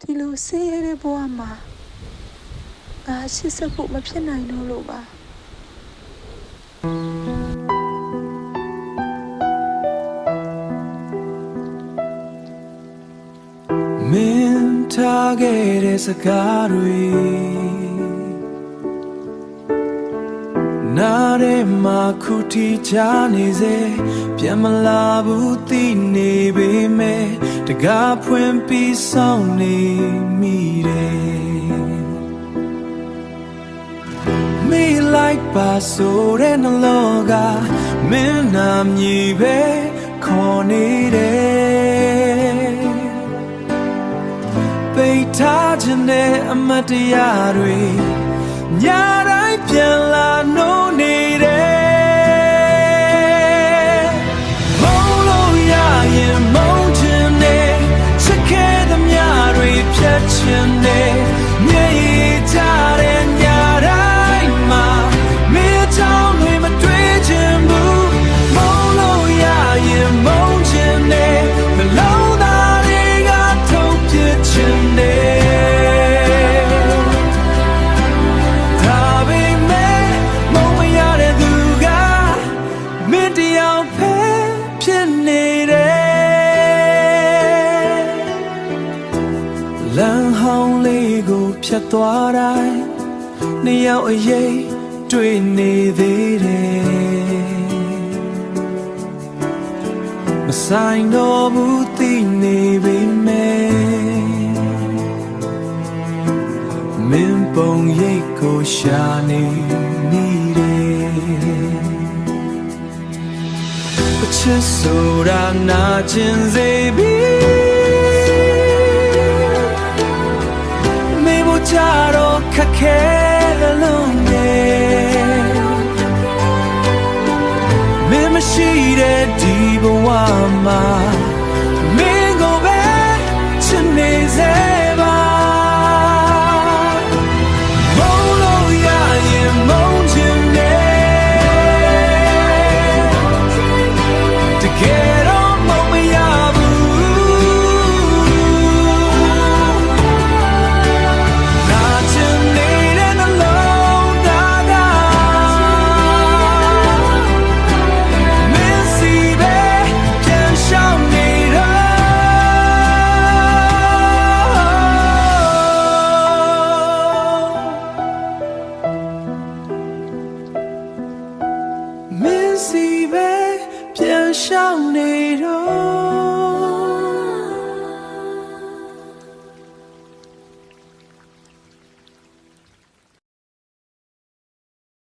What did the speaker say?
ဒီလိုဆင်းရဲတဲ့ဘဝမှာငါရှစ်ဆက်ဖို့မဖြစ်နိုင်တော့လို့ပါမင်းထားခဲ့တဲ့စကားတွေနားထဲမှာခုထိချနေစေပြန်မလာဘူးသိနေပေမဲ့တကားဖွင့်ပြီးဆောင်နေမိတယ်မိလိုက်ပါဆိုတဲ့နှလုံးကမင်းနာမြည်ပဲခေါ်နေတယ်ပိတ်ထားခြင်းနဲ့အမတ်တရားတွေညတိုင်းပြန်လာနိုးနေတယ်မုန်းလို့ရရင်မုန်းခြင်းနဲ့ချစ်ခဲ့သမျှတွေဖြတ်ခြင်းနဲ့မျက်ရည်ကျတဲ့ညတိုင်းမှာမင်းချောင်းတွေမတွေ့ခြင်းဘူးမုန်းလို့ရရင်မုန်းခြင်းနဲ့နှလုံးသားတွေကထုတ်ပြခြင်းနဲ့လမ်းဟောင်းလေးကိုဖြတ်သွားတိုင်းနှစ်ယောက်အရေးတွေ့နေသေးတယ်မဆိုင်တော့ဘူးသိနေပေမဲ့မင်းပုံရိပ်ကိုရှာနေနေတယ်အချစ်ဆိုတာနာကျင်စေပြီကြတော့ခက်ခဲတဲ့လုံးနဲ့မင်းမရှိတဲ့ဒီဘဝမှာ